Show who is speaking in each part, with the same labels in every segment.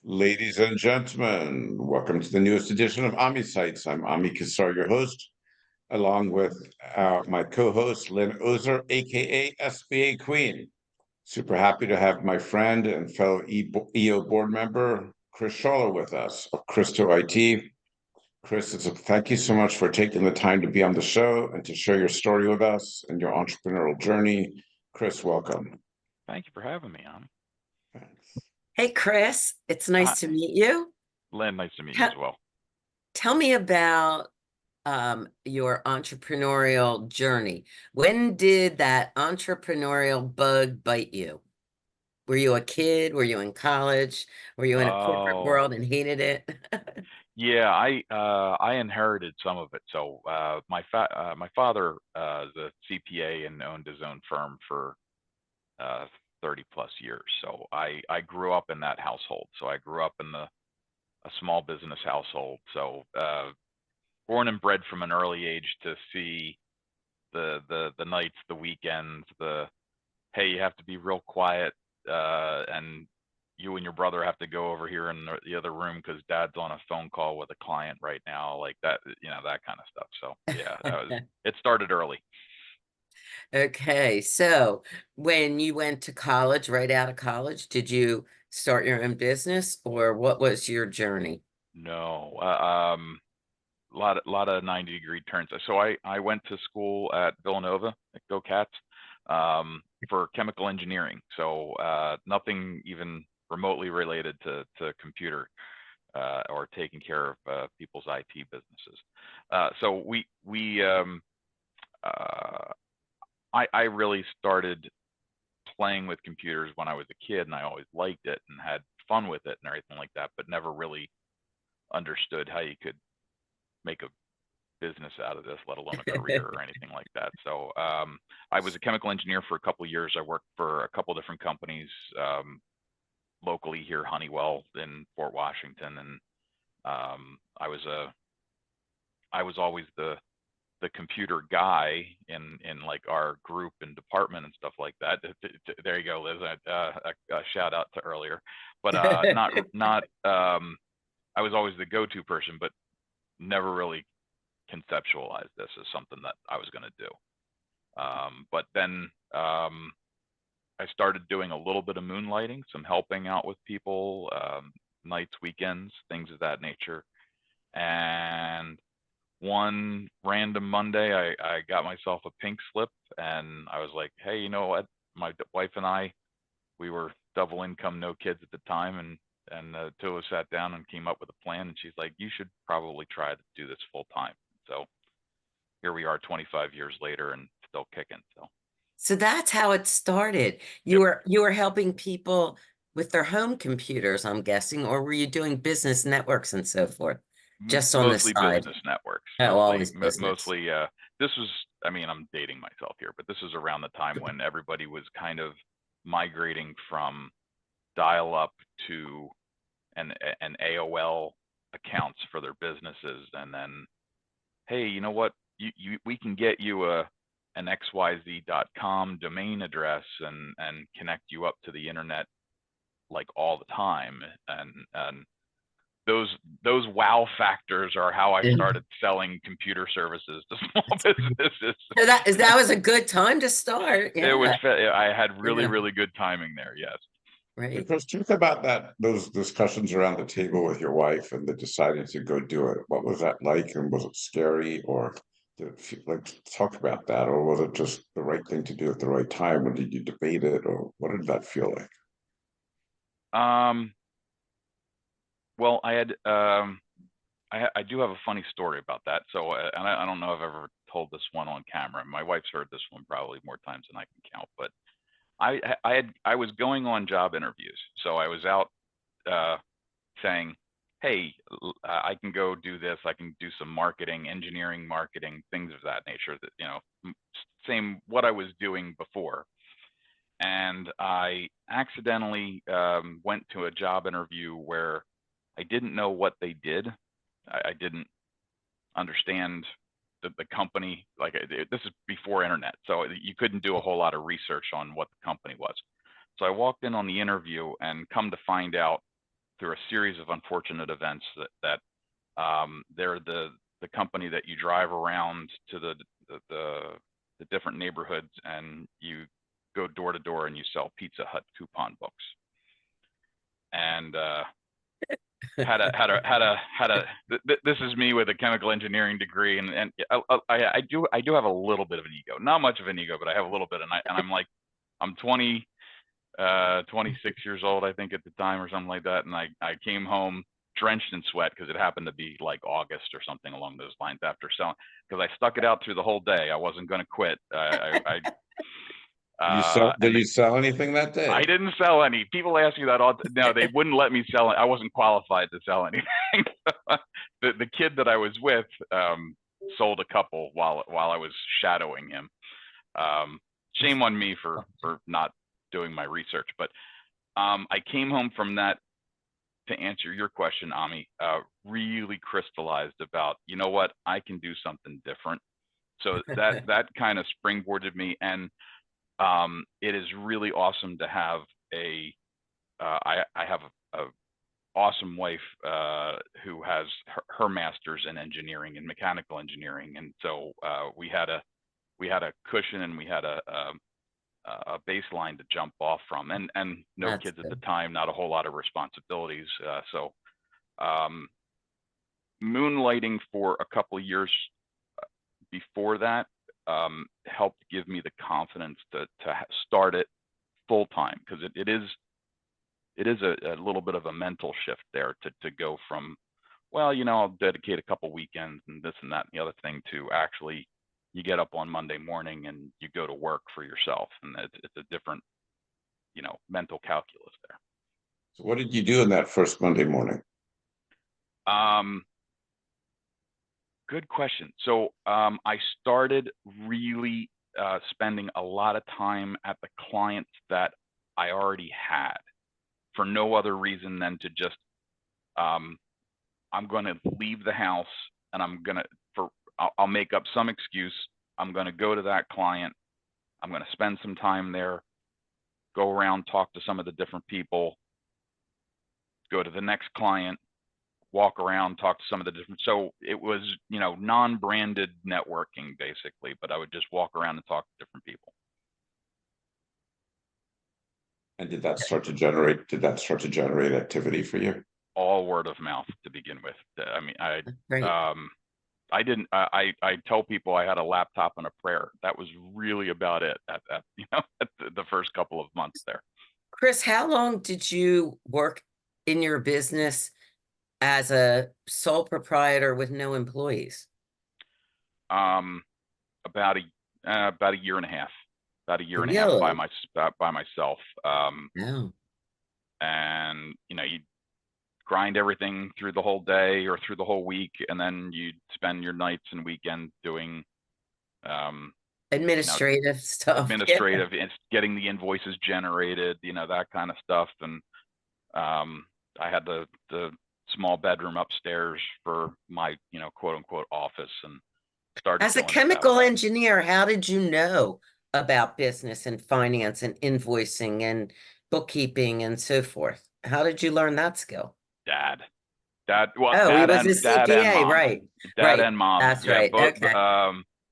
Speaker 1: Ladies and gentlemen, welcome to the newest edition of AmiSights. I'm Ami Kassar, your host, along with my co-host, Lynn Ozer, aka SBA Queen. Super happy to have my friend and fellow EO board member, Chris Schalleur, with us of Christo IT. Chris, thank you so much for taking the time to be on the show and to share your story with us and your entrepreneurial journey. Chris, welcome.
Speaker 2: Thank you for having me on.
Speaker 1: Thanks.
Speaker 3: Hey, Chris, it's
Speaker 2: Hi,
Speaker 3: nice to meet you.
Speaker 2: Lynn. Nice to meet you
Speaker 3: Tell,
Speaker 2: as well.
Speaker 3: tell me about your entrepreneurial journey. When did that entrepreneurial bug bite you? Were you a kid? Were you in college? Were you in a corporate
Speaker 2: Oh,
Speaker 3: world and hated it?
Speaker 2: yeah. I inherited some of it. So my father is a CPA and owned his own firm for uh, 30 plus years. So I grew up in that household. So I grew up in a small business household. So born and bred from an early age to see the nights, the weekends, the hey, you have to be real quiet, and you and your brother have to go over here in the other room because dad's on a phone call with a client right now, like that, that kind of stuff. So yeah, it started early.
Speaker 3: Okay, so when you went to college, right out of college, did you start your own business or what was your journey?
Speaker 2: No, lot of 90-degree turns. So I went to school at Villanova at Go Cats, for chemical engineering. So nothing even remotely related to computer or taking care of people's IT businesses. So uh, I really started playing with computers when I was a kid, and I always liked it and had fun with it and everything like that, but never really understood how you could make a business out of this, let alone a career or anything like that. So I was a chemical engineer for a couple of years. I worked for a couple of different companies locally here, Honeywell in Fort Washington, and I was always the computer guy in like our group and department and stuff like that. There you go, Liz. A shout out to earlier, but not. I was always the go-to person, but never really conceptualized this as something that I was going to do. But then I started doing a little bit of moonlighting, some helping out with people, nights, weekends, things of that nature. And one random Monday, I got myself a pink slip, and I was like, hey, you know what? My wife and I, we were double income, no kids at the time, and two of us sat down and came up with a plan. And she's like, you should probably try to do this full time. So here we are 25 years later and still kicking. So
Speaker 3: So that's how it started. You
Speaker 2: yep.
Speaker 3: were helping people with their home computers, I'm guessing, or were you doing business networks and so forth? Just on the
Speaker 2: Mostly
Speaker 3: side.
Speaker 2: business networks,
Speaker 3: Oh, always business.
Speaker 2: mostly this was, I mean, I'm dating myself here, but this was around the time when everybody was kind of migrating from dial up to an AOL accounts for their businesses, and then hey, you know what, we can get you an xyz.com domain address and connect you up to the internet like all the time, and those wow factors are how I started selling computer services to small businesses.
Speaker 3: So that was a good time to start.
Speaker 2: It was
Speaker 3: Yeah.
Speaker 2: I had really
Speaker 3: Yeah.
Speaker 2: really good timing there. Yes.
Speaker 1: And
Speaker 3: Right.
Speaker 1: Chris, talk about those discussions around the table with your wife and the deciding to go do it. What was that like? And was it scary or did it feel like talk about that? Or was it just the right thing to do at the right time? Or did you debate it? Or what did that feel like?
Speaker 2: Um. Well, I do have a funny story about that. So, and I don't know if I've ever told this one on camera. My wife's heard this one probably more times than I can count. But I was going on job interviews, so I was out uh, saying, "Hey, I can go do this. I can do some marketing, engineering, marketing, things of that nature. That same what I was doing before." And I accidentally went to a job interview where I didn't know what they did. I didn't understand the company. Like this is before internet, so you couldn't do a whole lot of research on what the company was. So I walked in on the interview, and come to find out, through a series of unfortunate events that they're the company that you drive around to the different neighborhoods, and you go door to door and you sell Pizza Hut coupon books. And this is me with a chemical engineering degree, and I do have a little bit of an ego, not much of an ego, but I have a little bit, and I'm like, I'm 26 years old, I think, at the time, or something like that, and I came home drenched in sweat because it happened to be like August or something along those lines after selling, because I stuck it out through the whole day. I wasn't going to quit.
Speaker 1: Did you sell anything that day?
Speaker 2: I didn't sell any. People ask me that all. No, they wouldn't let me sell it. I wasn't qualified to sell anything. The kid that I was with sold a couple while I was shadowing him. Shame on me for not doing my research. But I came home from that, to answer your question, Ami, really crystallized about, you know what, I can do something different. So that kind of springboarded me, and it is really awesome to have I have a awesome wife who has her master's in engineering and mechanical engineering, and so we had a cushion, and we had a baseline to jump off from, and no
Speaker 3: That's
Speaker 2: kids
Speaker 3: good.
Speaker 2: at the time, not a whole lot of responsibilities. So moonlighting for a couple of years before that helped give me the confidence to start it full time, because it is a little bit of a mental shift there to go from, well, you know, I'll dedicate a couple weekends and this and that and the other thing, to actually you get up on Monday morning and you go to work for yourself, and it's a different, you know, mental calculus there.
Speaker 1: So what did you do in that first Monday morning?
Speaker 2: Good question. So I started really spending a lot of time at the clients that I already had, for no other reason than to just, I'm going to leave the house, and I'll make up some excuse. I'm going to go to that client. I'm going to spend some time there, go around, talk to some of the different people, go to the next client, walk around, talk to some of the different. So it was, you know, non-branded networking basically, but I would just walk around and talk to different people.
Speaker 1: And did that start to generate activity for you?
Speaker 2: All word of mouth to begin with. I mean,
Speaker 3: Great.
Speaker 2: I tell people I had a laptop and a prayer. That was really about it at the first couple of months there.
Speaker 3: Chris, how long did you work in your business as a sole proprietor with no employees?
Speaker 2: About a year and a half. About a year and a half by myself.
Speaker 3: No.
Speaker 2: And you know, you grind everything through the whole day or through the whole week, and then you spend your nights and weekends doing
Speaker 3: Administrative stuff.
Speaker 2: It's getting the invoices generated, you know, that kind of stuff. And I had the small bedroom upstairs for my, you know, quote unquote office, and started.
Speaker 3: As a chemical engineer, how did you know about business and finance and invoicing and bookkeeping and so forth? How did you learn that skill?
Speaker 2: Dad.
Speaker 3: Well, dad and mom. Right.
Speaker 2: Dad and mom.
Speaker 3: That's
Speaker 2: yeah,
Speaker 3: right.
Speaker 2: Both,
Speaker 3: okay.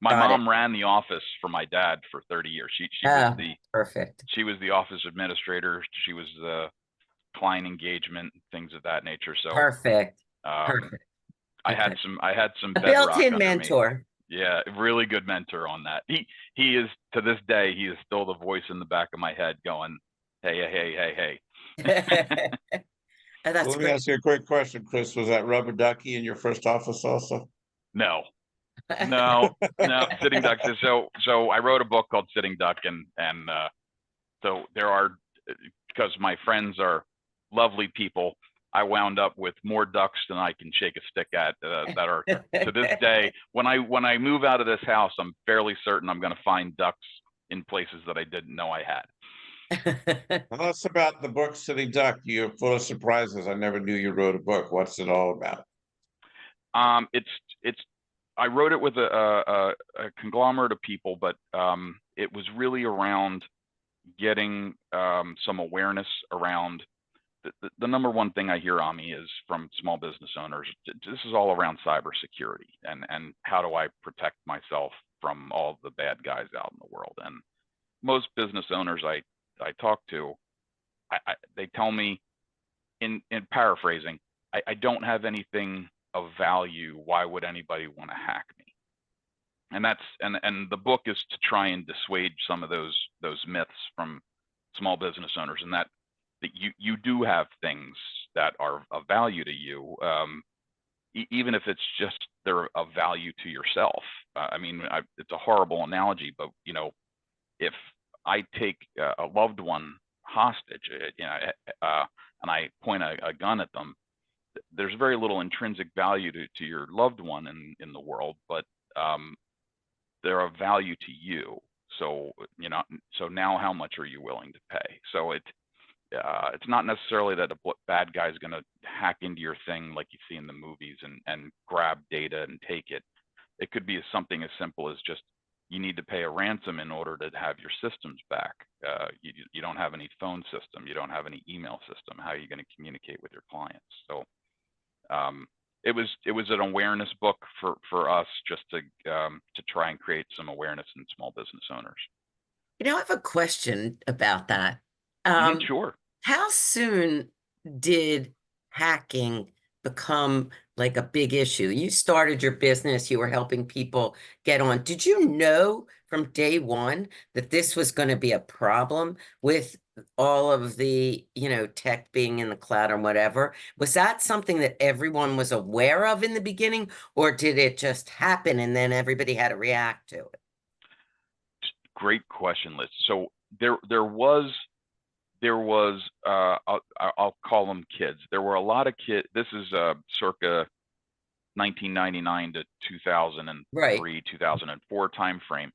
Speaker 2: My mom ran the office for my dad for 30 years. She was
Speaker 3: perfect.
Speaker 2: She was the office administrator. She was the client engagement, things of that nature. So
Speaker 3: perfect.
Speaker 2: I had some
Speaker 3: a built-in mentor.
Speaker 2: Yeah, really good mentor on that. He is, to this day, he is still the voice in the back of my head going, hey.
Speaker 3: That's
Speaker 1: Let me ask you a quick question, Chris. Was that rubber ducky in your first office also?
Speaker 2: No, Sitting Duck. So I wrote a book called Sitting Duck, and so there are, because my friends are lovely people, I wound up with more ducks than I can shake a stick at that are, to this day, when I move out of this house, I'm fairly certain I'm going to find ducks in places that I didn't know I had.
Speaker 1: Tell us about the book Sitting Duck. You're full of surprises. I never knew you wrote a book. What's it all about?
Speaker 2: I wrote it with a conglomerate of people, but it was really around getting some awareness around the number one thing I hear, Ami, is from small business owners. This is all around cybersecurity and how do I protect myself from all the bad guys out in the world. And most business owners I talk to, they tell me, in paraphrasing, I don't have anything of value. Why would anybody want to hack me? And that's and the book is to try and dissuade some of those myths from small business owners, and that you do have things that are of value to you, even if it's just they're of value to yourself. I mean, it's a horrible analogy, but if I take a loved one hostage, and I point a gun at them, there's very little intrinsic value to your loved one in the world, but they're of value to you. So so now how much are you willing to pay? So it's not necessarily that a bad guy is going to hack into your thing like you see in the movies and grab data and take it. It could be something as simple as just you need to pay a ransom in order to have your systems back. You don't have any phone system, you don't have any email system. How are you going to communicate with your clients? So it was an awareness book for us, just to try and create some awareness in small business owners.
Speaker 3: I have a question about that.
Speaker 2: Sure.
Speaker 3: How soon did hacking become like a big issue? You started your business, you were helping people get on. Did you know from day one that this was going to be a problem with all of the, tech being in the cloud or whatever? Was that something that everyone was aware of in the beginning, or did it just happen and then everybody had to react to it?
Speaker 2: Great question, Liz. So there was I'll call them kids. There were a lot of kids. This is circa 1999 to 2003, 2004 timeframe,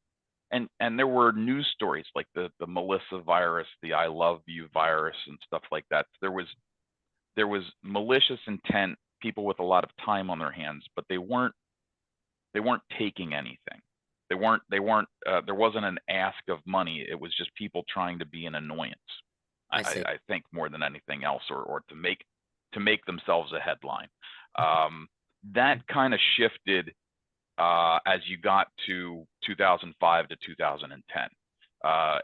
Speaker 2: and there were news stories like the Melissa virus, the I love you virus, and stuff like that. There was malicious intent, people with a lot of time on their hands, but they weren't taking anything. There wasn't an ask of money. It was just people trying to be an annoyance. I think more than anything else, or to make themselves a headline. That kind of shifted as you got to 2005 to 2010,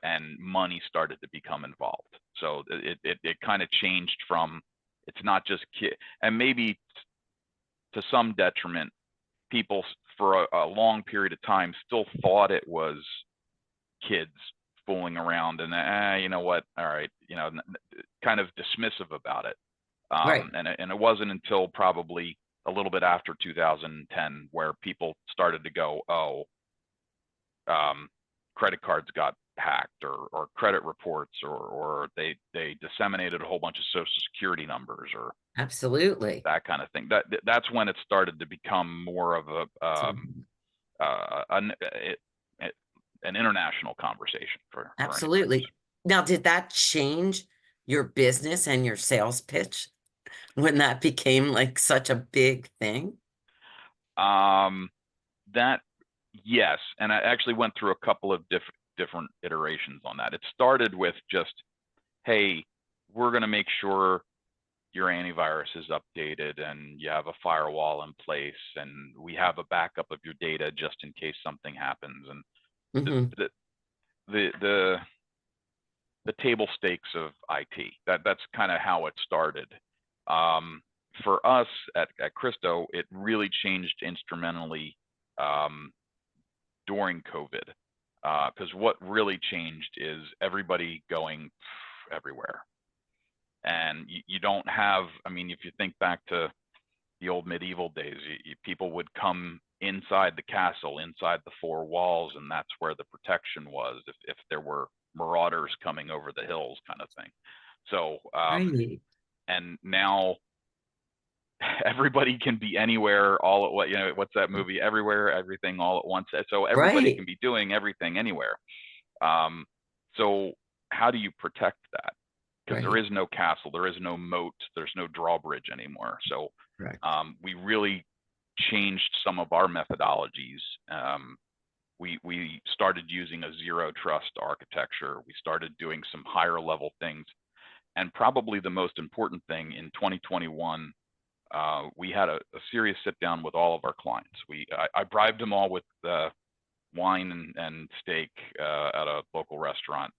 Speaker 2: and money started to become involved. So it kind of changed from, it's not just kids, and maybe to some detriment, people for a long period of time still thought it was kids fooling around, and you know what, all right, kind of dismissive about it. And it wasn't until probably a little bit after 2010 where people started to go, credit cards got hacked, or credit reports, or they disseminated a whole bunch of Social Security numbers, or
Speaker 3: absolutely
Speaker 2: that kind of thing. That's when it started to become more of an international conversation for
Speaker 3: absolutely.
Speaker 2: anybody.
Speaker 3: Now, did that change your business and your sales pitch when that became like such a big thing?
Speaker 2: That, yes, and I actually went through a couple of different iterations on that. It started with just, hey, we're going to make sure your antivirus is updated and you have a firewall in place, and we have a backup of your data just in case something happens. And the table stakes of IT. That's kind of how it started. For us at Christo, it really changed instrumentally during COVID, because what really changed is everybody going everywhere. And you don't have, I mean, if you think back to the old medieval days, people would come inside the castle, inside the four walls, and that's where the protection was if there were marauders coming over the hills, kind of thing. So, and now everybody can be anywhere all at what, what's that movie? Everywhere, Everything, All at Once. So everybody can be doing everything anywhere. So how do you protect that? Because there is no castle, there is no moat, there's no drawbridge anymore. So we really changed some of our methodologies. We started using a zero trust architecture. We started doing some higher level things, And probably the most important thing in 2021, we had a serious sit down with all of our clients. I bribed them all with wine and steak at a local restaurant.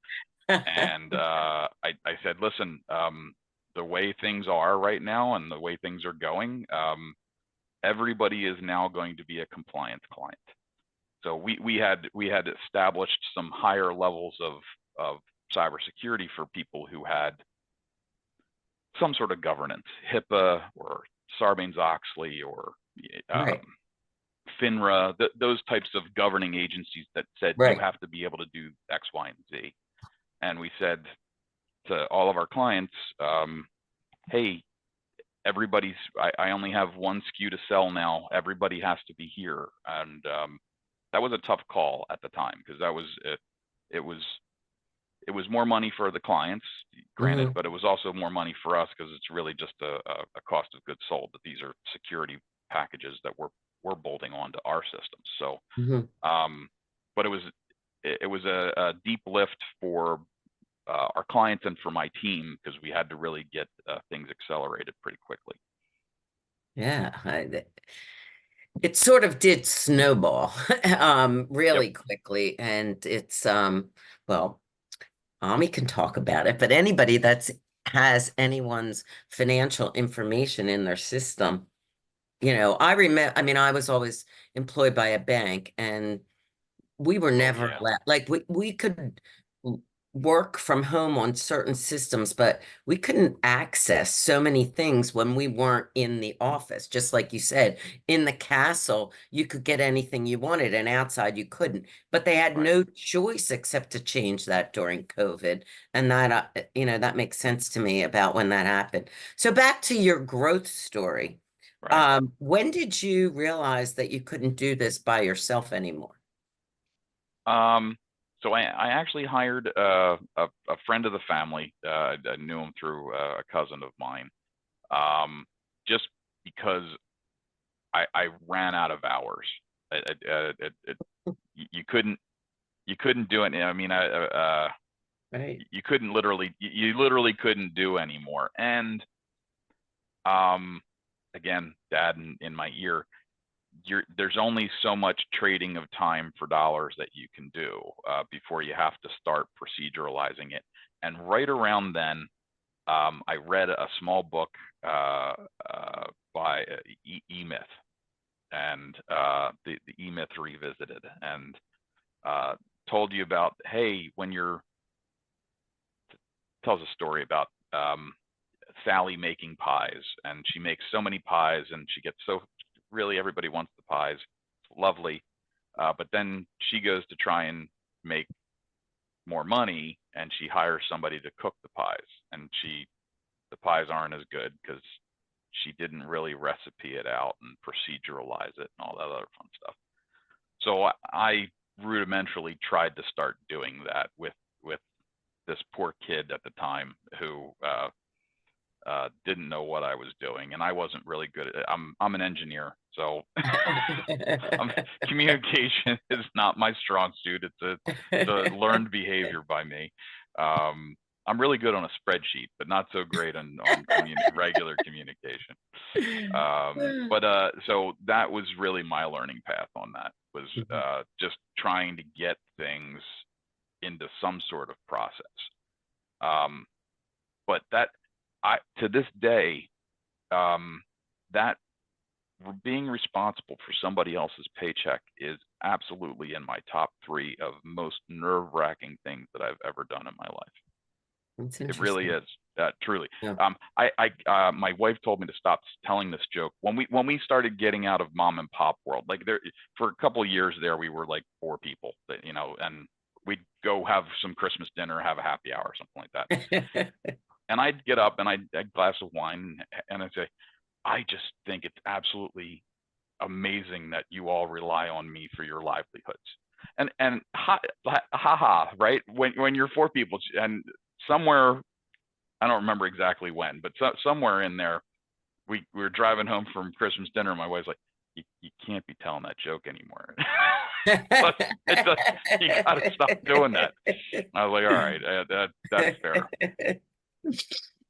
Speaker 2: And I said, listen, the way things are right now and the way things are going, everybody is now going to be a compliance client. So we had established some higher levels of cybersecurity for people who had some sort of governance, HIPAA or Sarbanes-Oxley or
Speaker 3: Right.
Speaker 2: FINRA, those types of governing agencies that said
Speaker 3: Right.
Speaker 2: you have to be able to do X, Y, and Z. And we said to all of our clients, hey, I only have one SKU to sell now. Everybody has to be here. And that was a tough call at the time, because it was more money for the clients, granted, but it was also more money for us, because it's really just a cost of goods sold, that these are security packages that we're bolting onto our systems. So, but it was a deep lift for our clients and for my team, because we had to really get things accelerated pretty quickly.
Speaker 3: Yeah, it sort of did snowball really quickly, and it's well, Ami can talk about it, but anybody that's has anyone's financial information in their system, I remember, I mean, I was always employed by a bank, and we were never allowed, like we could work from home on certain systems, but we couldn't access so many things when we weren't in the office. Just like you said, in the castle, you could get anything you wanted, and outside you couldn't. But they had no choice except to change that during COVID. And that, that makes sense to me about when that happened. So back to your growth story. When did you realize that you couldn't do this by yourself anymore?
Speaker 2: So I actually hired a friend of the family. I knew him through a cousin of mine, just because I ran out of hours. You couldn't do it. I mean, you couldn't you literally couldn't do anymore. And again, Dad in my ear, there's only so much trading of time for dollars that you can do before you have to start proceduralizing it. And right around then, I read a small book by E-Myth, and the E-Myth Revisited, and told you about, hey, tells a story about Sally making pies, and she makes so many pies, and she gets really everybody wants the pies. It's lovely. But then she goes to try and make more money, and she hires somebody to cook the pies. And the pies aren't as good because she didn't really recipe it out and proceduralize it and all that other fun stuff. So I rudimentarily tried to start doing that with this poor kid at the time who didn't know what I was doing, and I wasn't really good at it. I'm an engineer, so communication is not my strong suit. It's a learned behavior by me. I'm really good on a spreadsheet, but not so great on regular communication. So that was really my learning path on that, was just trying to get things into some sort of process. But to this day, that being responsible for somebody else's paycheck is absolutely in my top 3 of most nerve-wracking things that I've ever done in my life. It really is, truly.
Speaker 3: Yeah.
Speaker 2: My wife told me to stop telling this joke when we started getting out of mom and pop world. Like, for a couple of years there, we were like 4 people, that, and we'd go have some Christmas dinner, have a happy hour or something like that. And I'd get up and I'd a glass of wine, and I'd say, I just think it's absolutely amazing that you all rely on me for your livelihoods. And right? When you're 4 people, and somewhere, I don't remember exactly when, but somewhere in there, we were driving home from Christmas dinner, and my wife's like, you can't be telling that joke anymore. You gotta stop doing that. I was like, all right, that's fair.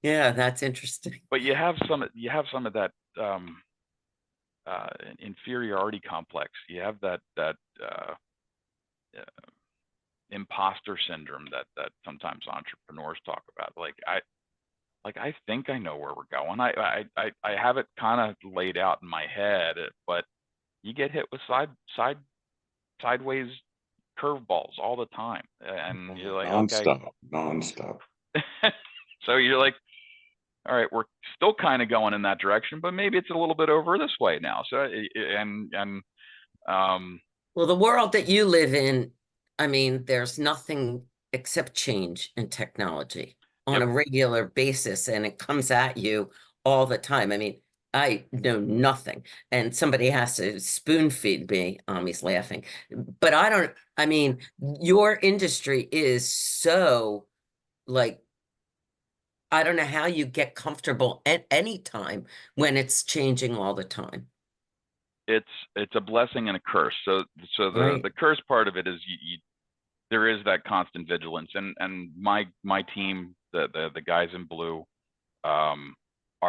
Speaker 3: Yeah, that's interesting.
Speaker 2: But you have some of that inferiority complex. You have that uh, imposter syndrome that sometimes entrepreneurs talk about. I think I know where we're going. I have it kind of laid out in my head, but you get hit with sideways curveballs all the time, and you're like, okay.
Speaker 1: Nonstop.
Speaker 2: So you're like, all right, we're still kind of going in that direction, but maybe it's a little bit over this way now. So
Speaker 3: Well, the world that you live in, I mean, there's nothing except change in technology on
Speaker 2: yep,
Speaker 3: a regular basis, and it comes at you all the time. I mean, I know nothing, and somebody has to spoon feed me. He's laughing, but I mean, your industry is so like, I don't know how you get comfortable at any time when it's changing all the time.
Speaker 2: it's a blessing and a curse. So
Speaker 3: Right.
Speaker 2: the curse part of it is there is that constant vigilance, and my team, the guys in blue, are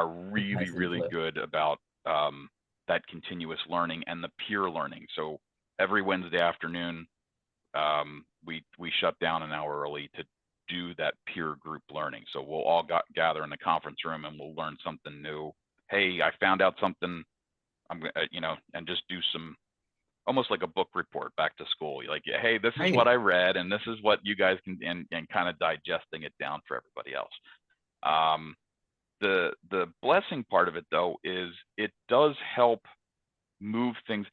Speaker 2: really
Speaker 3: Guys in
Speaker 2: really
Speaker 3: blue.
Speaker 2: good about that continuous learning and the peer learning. So every Wednesday afternoon, we shut down an hour early to do that peer group learning. So we'll all gather in the conference room and we'll learn something new. Hey, I found out something. I'm gonna, and just do some almost like a book report back to school. Like, hey, this is what
Speaker 3: Right.
Speaker 2: I read, and this is what you guys can, and kind of digesting it down for everybody else. The blessing part of it though is it does help move things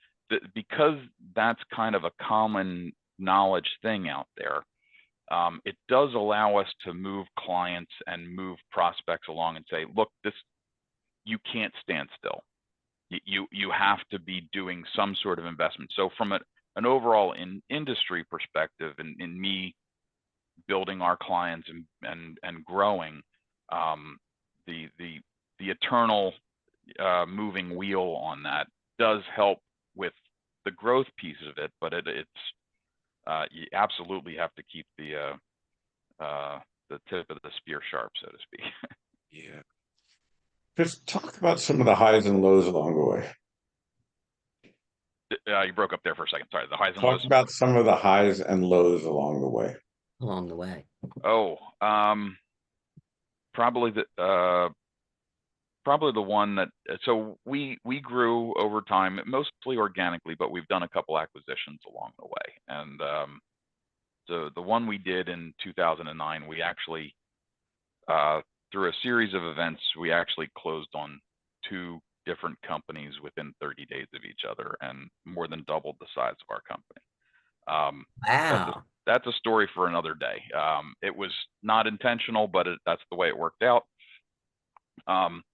Speaker 2: because that's kind of a common knowledge thing out there. It does allow us to move clients and move prospects along and say, look, you can't stand still. You have to be doing some sort of investment. So from an overall industry perspective, and in me building our clients and growing, the eternal moving wheel on that does help with the growth piece of it, but it's you absolutely have to keep the tip of the spear sharp, so to speak.
Speaker 1: Yeah. Just talk about some of the highs and lows along the way.
Speaker 2: You broke up there for a second. Sorry, the highs and
Speaker 1: Talk
Speaker 2: lows.
Speaker 1: about some of the highs and lows along the way.
Speaker 3: Along the way.
Speaker 2: Oh, probably the one that so we grew over time, mostly organically, but we've done a couple acquisitions along the way. And the one we did in 2009, we actually through a series of events, we actually closed on 2 different companies within 30 days of each other, and more than doubled the size of our company.
Speaker 3: Wow.
Speaker 2: That's a story for another day. It was not intentional, but that's the way it worked out. And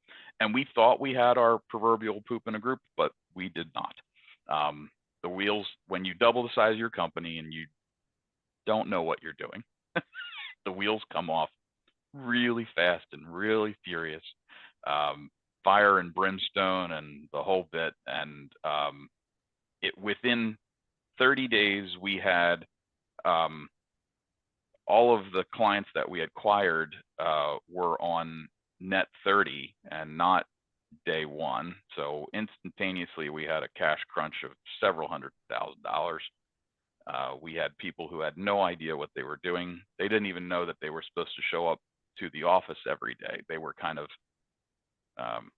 Speaker 2: we thought we had our proverbial poop in a group, but we did not. The wheels, when you double the size of your company and you don't know what you're doing, the wheels come off really fast and really furious. Fire and brimstone and the whole bit. And within 30 days, we had all of the clients that we acquired were on net 30 and not day one. So instantaneously, we had a cash crunch of several $100,000. We had people who had no idea what they were doing. They didn't even know that they were supposed to show up to the office every day. They were kind of,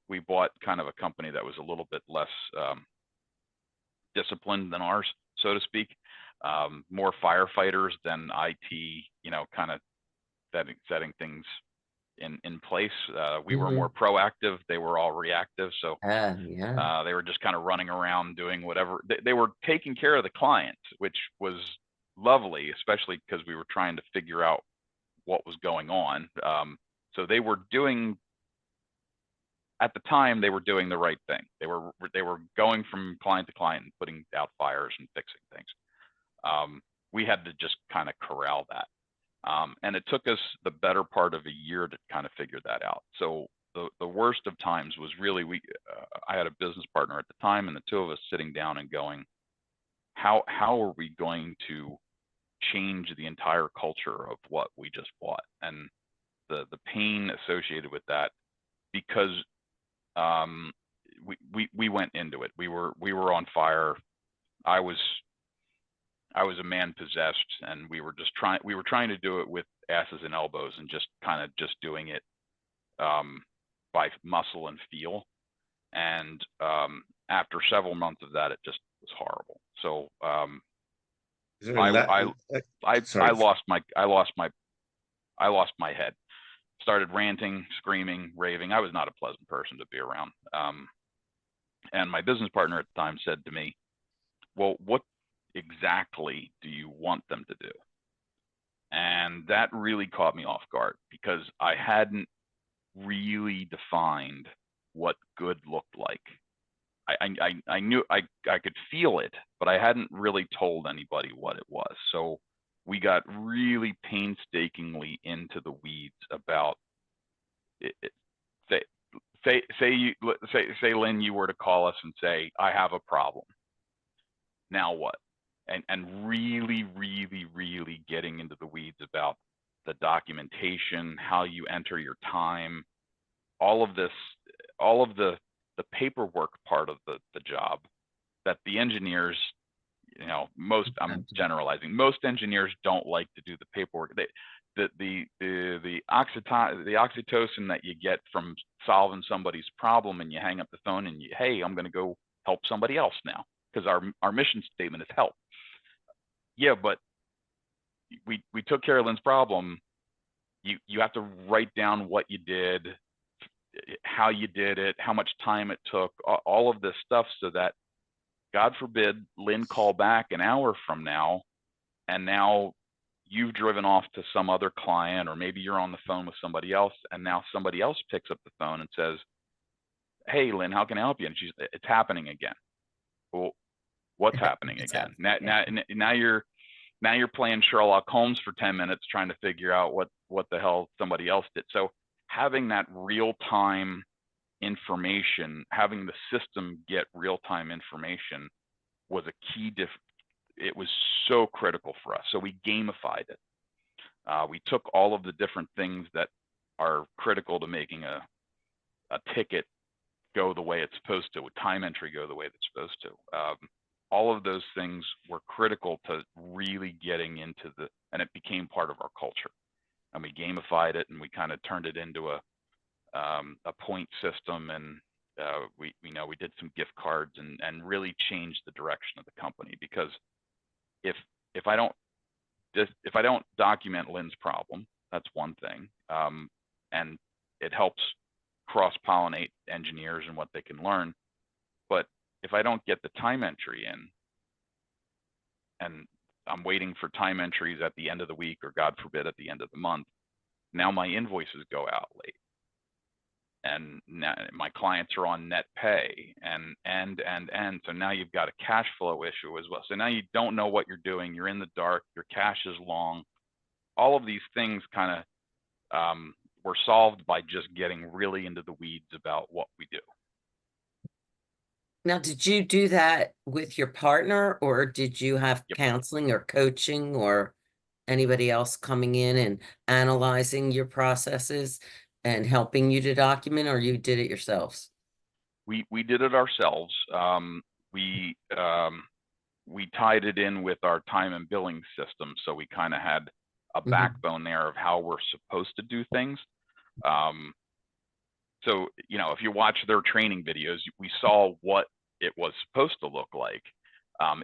Speaker 2: we bought kind of a company that was a little bit less disciplined than ours, so to speak. More firefighters than IT, kind of setting things in place. We were more proactive. They were all reactive. So
Speaker 3: Yeah.
Speaker 2: they were just kind of running around doing whatever. They were taking care of the clients, which was lovely, especially because we were trying to figure out what was going on. So they were doing, at the time, they were doing the right thing. They were going from client to client and putting out fires and fixing things. We had to just kind of corral that. And it took us the better part of a year to kind of figure that out. So the worst of times was really I had a business partner at the time, and the two of us sitting down and going, how are we going to change the entire culture of what we just bought? And the pain associated with that, because we went into it. We were on fire. I was a man possessed, and we were trying to do it with asses and elbows, and just doing it by muscle and feel. And after several months of that, it just was horrible. So
Speaker 1: Is there a
Speaker 2: I lost my head. Started ranting, screaming, raving. I was not a pleasant person to be around. And my business partner at the time said to me, "Well, what exactly do you want them to do?" And that really caught me off guard, because I hadn't really defined what good looked like. I knew I could feel it, but I hadn't really told anybody what it was. So we got really painstakingly into the weeds about it. Say Lynn, you were to call us and say, "I have a problem. Now what?" And really, really, really getting into the weeds about the documentation, how you enter your time, all of this, all of the paperwork part of the job that the engineers, I'm generalizing, most engineers don't like to do the paperwork. The oxytocin that you get from solving somebody's problem, and you hang up the phone and hey, I'm going to go help somebody else now, because our mission statement is help. Yeah, but we took care of Lynn's problem. You have to write down what you did, how you did it, how much time it took, all of this stuff, so that, God forbid, Lynn call back an hour from now, and now you've driven off to some other client, or maybe you're on the phone with somebody else, and now somebody else picks up the phone and says, "Hey, Lynn, how can I help you?" And it's happening again. Well, what's happening again? Now you're playing Sherlock Holmes for 10 minutes trying to figure out what the hell somebody else did. So having that real-time information, having the system get real-time information, was a key it was so critical for us. So we gamified it. We took all of the different things that are critical to making a ticket go the way it's supposed to, with time entry go the way it's supposed to. All of those things were critical to really getting into and it became part of our culture. And we gamified it, and we kind of turned it into a point system, and we did some gift cards, and really changed the direction of the company. Because if I don't document Lynn's problem, that's one thing, and it helps cross-pollinate engineers and what they can learn. But if I don't get the time entry in, and I'm waiting for time entries at the end of the week, or God forbid at the end of the month, now my invoices go out late, and now my clients are on net pay, and so now you've got a cash flow issue as well. So now you don't know what you're doing. You're in the dark. Your cash is long. All of these things kind of were solved by just getting really into the weeds about what we do.
Speaker 3: Now, did you do that with your partner, or did you have counseling or coaching, or anybody else coming in and analyzing your processes and helping you to document, or you did it yourselves?
Speaker 2: We did it ourselves. We tied it in with our time and billing system, so we kind of had a backbone there of how we're supposed to do things. So, if you watch their training videos, we saw what it was supposed to look like.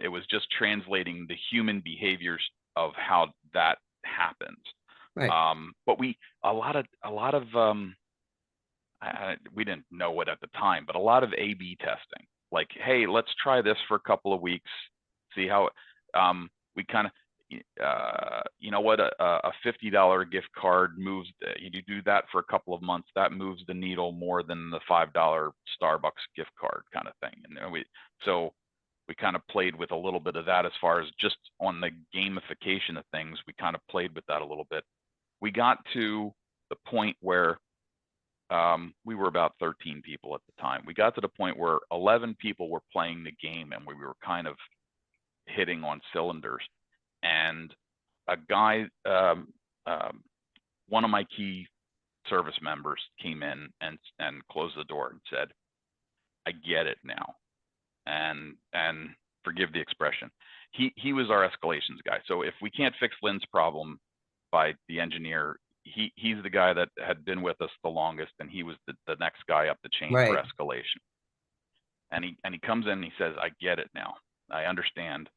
Speaker 2: It was just translating the human behaviors of how that happens.
Speaker 3: Right.
Speaker 2: But we didn't know it at the time, but a lot of A/B testing, like, hey, let's try this for a couple of weeks, see how we kind of, a $50 gift card moves. You do that for a couple of months, that moves the needle more than the $5 Starbucks gift card kind of thing. And we kind of played with a little bit of that, as far as just on the gamification of things. We kind of played with that a little bit. We got to the point where we were about 13 people at the time. We got to the point where 11 people were playing the game, and we were kind of hitting on cylinders. And a guy, one of my key service members came in and closed the door and said, I get it now. And forgive the expression, he was our escalations guy. So if we can't fix Lynn's problem by the engineer, he's the guy that had been with us the longest, and he was the next guy up the chain for escalation. And he comes in and he says, I get it now. I understand.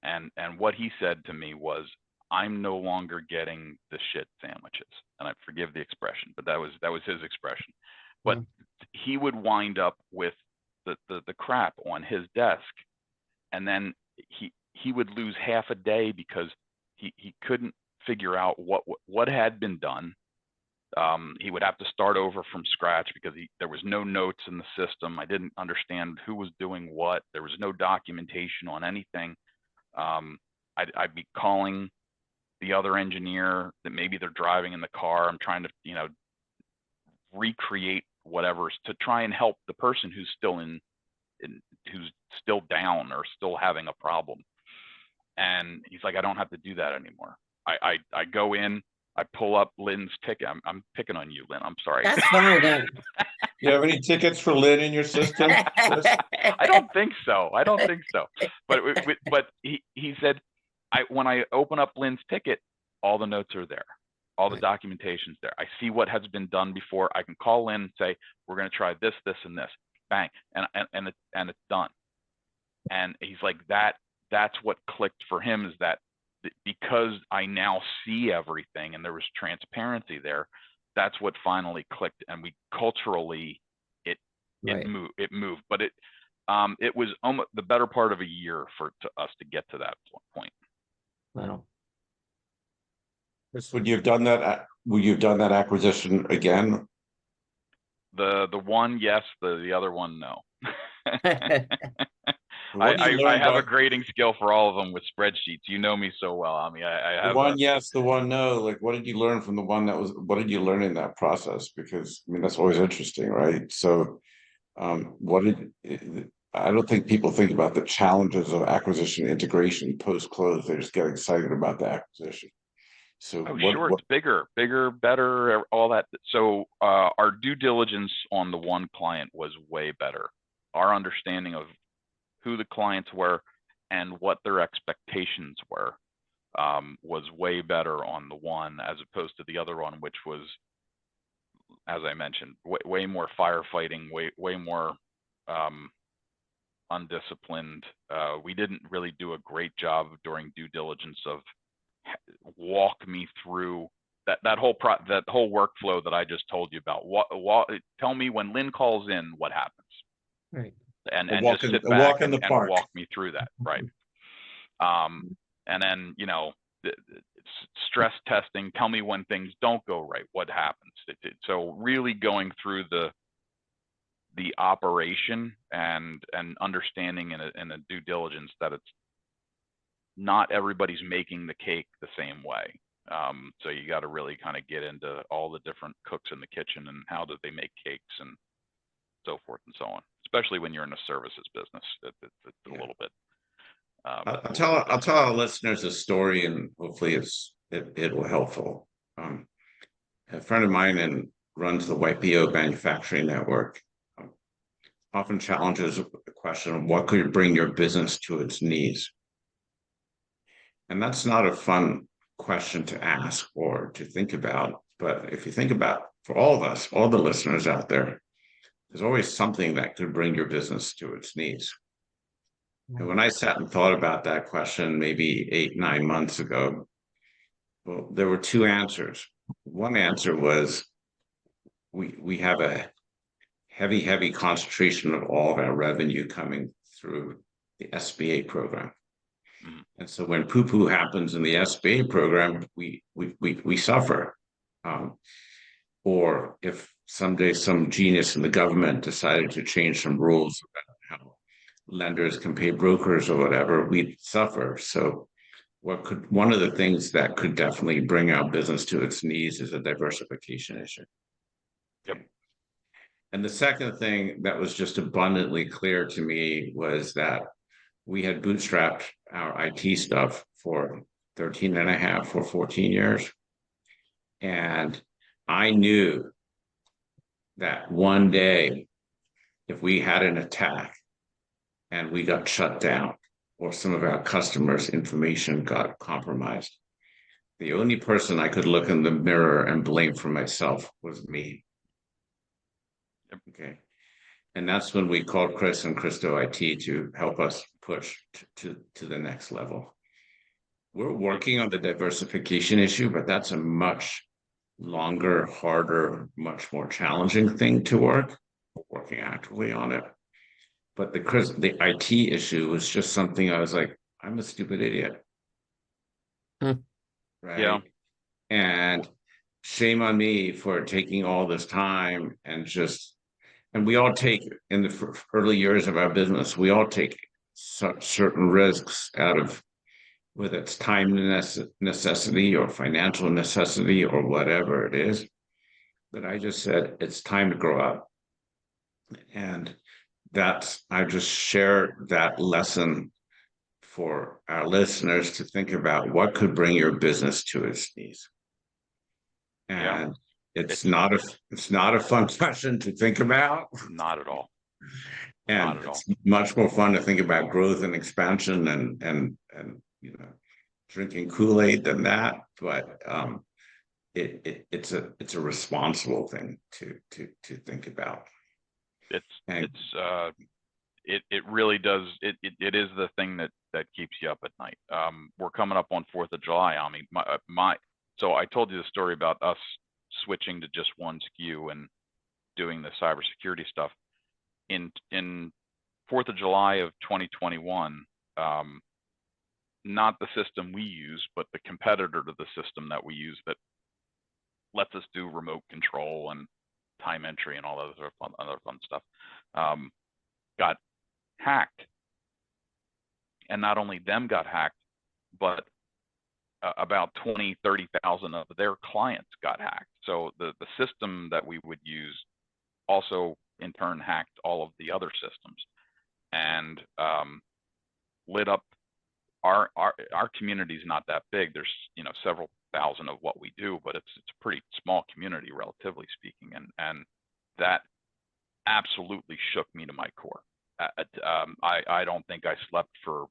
Speaker 2: And what he said to me was, I'm no longer getting the shit sandwiches. And I forgive the expression, but that was his expression. But he would wind up with the crap on his desk, and then he would lose half a day because he couldn't figure out what had been done. He would have to start over from scratch because there was no notes in the system. I didn't understand who was doing what. There was no documentation on anything. I'd be calling the other engineer that maybe they're driving in the car. I'm trying to, recreate whatever to try and help the person who's still who's still down or still having a problem. And he's like, I don't have to do that anymore. I go in, I pull up Lynn's ticket. I'm picking on you, Lynn. I'm sorry.
Speaker 3: That's fine.
Speaker 1: You have any tickets for Lynn in your system?
Speaker 2: I don't think so. But he said, when I open up Lynn's ticket, all the notes are there. All the documentation's there. I see what has been done before. I can call in and say, we're going to try this, this, and this. Bang. And it's done. And he's like, that's what clicked for him, is that because I now see everything and there was transparency there, that's what finally clicked. And we culturally, it moved. But it was almost the better part of a year for us to get to that point.
Speaker 3: Wow.
Speaker 1: Chris, would you have done that acquisition again?
Speaker 2: The one, yes. The other one, no.
Speaker 1: I
Speaker 2: have a grading skill for all of them with spreadsheets. You know me so well. I mean, I have
Speaker 1: the one yes, the one no. Like, what did you learn from the one that was? What did you learn in that process? Because I mean, that's always interesting, right? So, I don't think people think about the challenges of acquisition integration post close. They just get excited about the acquisition. So,
Speaker 2: it's bigger, better, all that. So, our due diligence on the one client was way better. Our understanding of who the clients were and what their expectations were was way better on the one as opposed to the other one, which was, as I mentioned, way more firefighting, way more undisciplined. We didn't really do a great job during due diligence of walk me through that whole workflow that I just told you about. Tell me when Lynn calls in, what happens?
Speaker 3: Right.
Speaker 2: And just sit back and walk me through that, right? And then stress testing. Tell me when things don't go right. What happens? So really going through the operation and understanding in a due diligence that it's not everybody's making the cake the same way. So you got to really kind of get into all the different cooks in the kitchen and how do they make cakes and so forth and so on. Especially when you're in a services business, it's a little bit.
Speaker 1: I'll tell our listeners a story, and hopefully it will helpful. A friend of mine runs the YPO manufacturing network. Often challenges the question of what could bring your business to its knees. And that's not a fun question to ask or to think about. But if you think about, for all of us, all the listeners out there, there's always something that could bring your business to its knees. And when I sat and thought about that question maybe 8-9 months ago, well, there were two answers. One answer was we have a heavy concentration of all of our revenue coming through the SBA program. And so when poo-poo happens in the SBA program, we suffer. Or if someday some genius in the government decided to change some rules about how lenders can pay brokers or whatever, we'd suffer. So one of the things that could definitely bring our business to its knees is a diversification issue.
Speaker 2: Yep.
Speaker 1: And the second thing that was just abundantly clear to me was that we had bootstrapped our IT stuff for 13 and a half or 14 years. And I knew that one day, if we had an attack and we got shut down, or some of our customers' information got compromised, the only person I could look in the mirror and blame for myself was me. Okay. And that's when we called Chris and Christo IT to help us push to the next level. We're working on the diversification issue, but that's a much longer, harder, much more challenging thing to work. We're working actively on it. But the IT issue was just something I was like, I'm a stupid idiot.
Speaker 3: Hmm.
Speaker 1: Right.
Speaker 2: Yeah.
Speaker 1: And shame on me for taking all this time and we all take, in the early years of our business, we all take certain risks out of, whether it's time necessity or financial necessity or whatever it is. But I just said, it's time to grow up. And I just share that lesson for our listeners to think about what could bring your business to its knees. And it's not a fun question to think about.
Speaker 2: Not at all.
Speaker 1: And it's much more fun to think about growth and expansion and drinking Kool-Aid than that. But it's a responsible thing to think about.
Speaker 2: It really does. It is the thing that keeps you up at night. We're coming up on 4th of July, Ami. So I told you the story about us switching to just one SKU and doing the cybersecurity stuff. In 4th of July of 2021, not the system we use, but the competitor to the system that we use that lets us do remote control and time entry and all other fun stuff, got hacked. And not only them got hacked, but about 30,000 of their clients got hacked. So the system that we would use also in turn hacked all of the other systems and lit up our community is not that big. There's several thousand of what we do, but it's a pretty small community, relatively speaking, and that absolutely shook me to my core. I don't think I slept for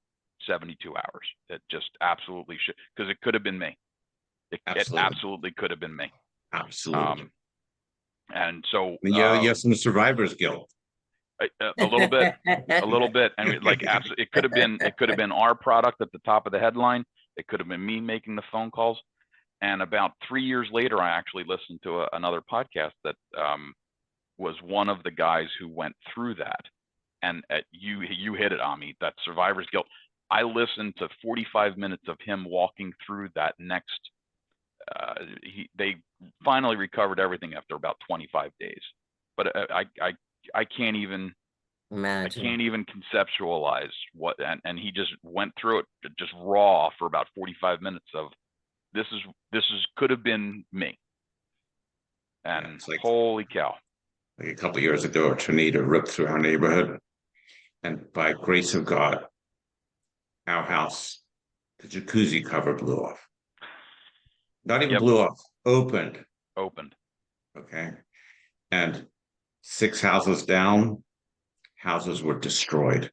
Speaker 2: 72 hours. It just absolutely shook, because it could have been me. It absolutely could have been me.
Speaker 1: Absolutely.
Speaker 2: And so
Speaker 1: you have some survivor's guilt.
Speaker 2: A little bit, and it could have been our product at the top of the headline. It could have been me making the phone calls. And about 3 years later, I actually listened to another podcast that was one of the guys who went through that. And you hit it, Ami, that survivor's guilt. I listened to 45 minutes of him walking through that next. They finally recovered everything after about 25 days. But I can't even imagine. I can't even conceptualize what, and he just went through it just raw for about 45 minutes of this could have been me. And it's holy cow.
Speaker 1: Like a couple of years ago, a tornado ripped through our neighborhood, and by grace of God, our house, the jacuzzi cover blew off. Not even blew off, opened. Okay. And 6 houses down, houses were destroyed.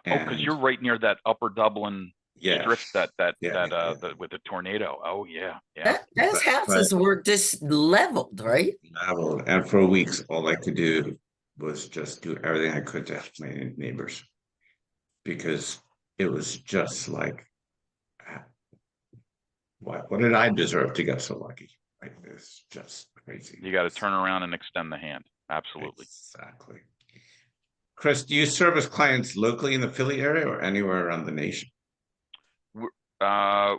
Speaker 2: Because you're right near that Upper Dublin strip with the tornado. Oh yeah.
Speaker 3: Those houses were just leveled, right?
Speaker 1: Leveled. And for weeks, all I could do was just do everything I could to help my neighbors, because it was just like, what did I deserve to get so lucky? Like, it's just crazy.
Speaker 2: You got to turn around and extend the hand. Absolutely.
Speaker 1: Exactly. Chris, do you service clients locally in the Philly area or anywhere around the nation?
Speaker 2: I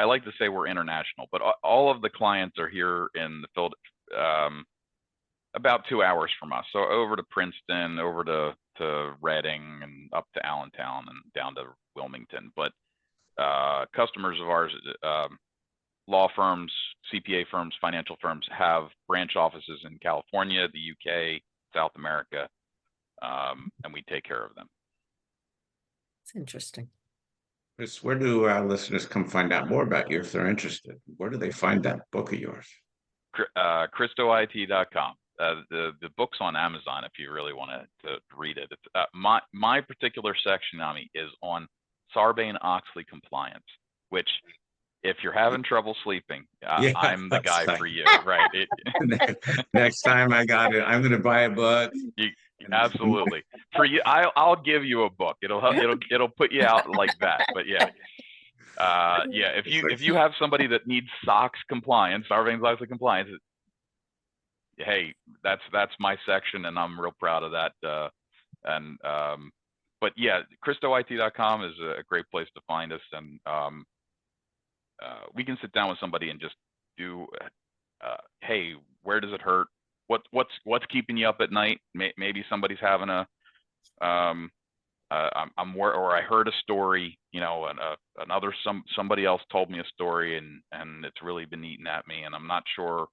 Speaker 2: like to say we're international, but all of the clients are here in the Philly, about 2 hours from us. So over to Princeton, over to Reading, and up to Allentown and down to Wilmington. But customers of ours, law firms, CPA firms, financial firms, have branch offices in California, the UK, South America, and we take care of them.
Speaker 3: It's interesting.
Speaker 1: Chris, where do our listeners come find out more about you if they're interested? Where do they find that book of yours?
Speaker 2: ChristoIT.com. The book's on Amazon if you really want to read it. It's, my particular section, Ami, is on Sarbanes-Oxley compliance, which if you're having trouble sleeping,
Speaker 1: Yeah,
Speaker 2: I'm the guy
Speaker 1: that's
Speaker 2: for you, right?
Speaker 1: next time I got it, I'm going to buy a book.
Speaker 2: Absolutely. For you, I'll give you a book. It'll put you out like that. But yeah. Yeah, if you have somebody that needs SOX compliance, Sarbanes-Oxley compliance, hey, that's my section, and I'm real proud of that. But yeah, ChristoIT.com is a great place to find us, and we can sit down with somebody and just do, hey, where does it hurt? What's keeping you up at night? Maybe somebody's having a or I heard a story, you know, and somebody else told me a story, and it's really been eating at me, and I'm not sure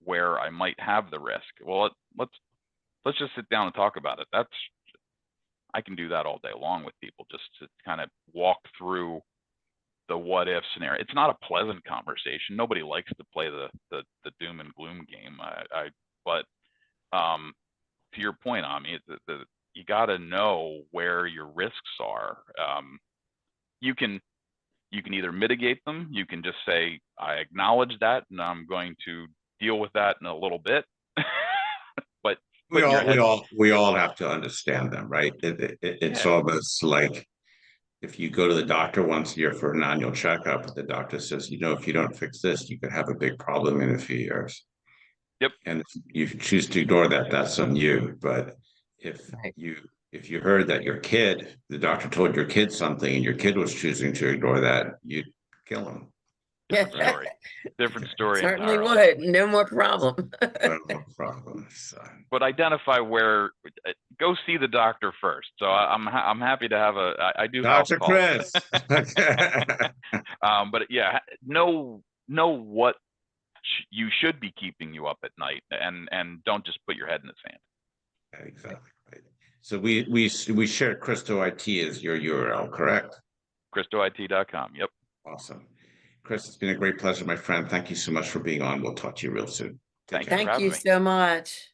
Speaker 2: where I might have the risk. Well, let's just sit down and talk about it. I can do that all day long with people, just to kind of walk through the what if scenario. It's not a pleasant conversation. Nobody likes to play the doom and gloom game. But to your point, Ami, you got to know where your risks are. You can either mitigate them. You can just say, I acknowledge that, and I'm going to deal with that in a little bit. But
Speaker 1: we all have to understand them, right? It's almost like if you go to the doctor once a year for an annual checkup, the doctor says, you know, if you don't fix this, you could have a big problem in a few years.
Speaker 2: Yep.
Speaker 1: And if you choose to ignore that, that's on you. But if you heard that the doctor told your kid something, and your kid was choosing to ignore that, you'd kill him.
Speaker 2: Different story.
Speaker 3: Certainly would. No more problem.
Speaker 1: No problem. So.
Speaker 2: But identify where. Go see the doctor first. So I'm happy to have I do
Speaker 1: Dr. Chris.
Speaker 2: But yeah, know what you should be keeping you up at night, and don't just put your head in the sand.
Speaker 1: Exactly right. So we share Christo IT as your URL, correct?
Speaker 2: ChristoIT.com. Yep.
Speaker 1: Awesome. Chris, it's been a great pleasure, my friend. Thank you so much for being on. We'll talk to you real soon.
Speaker 2: Thank
Speaker 3: you so much.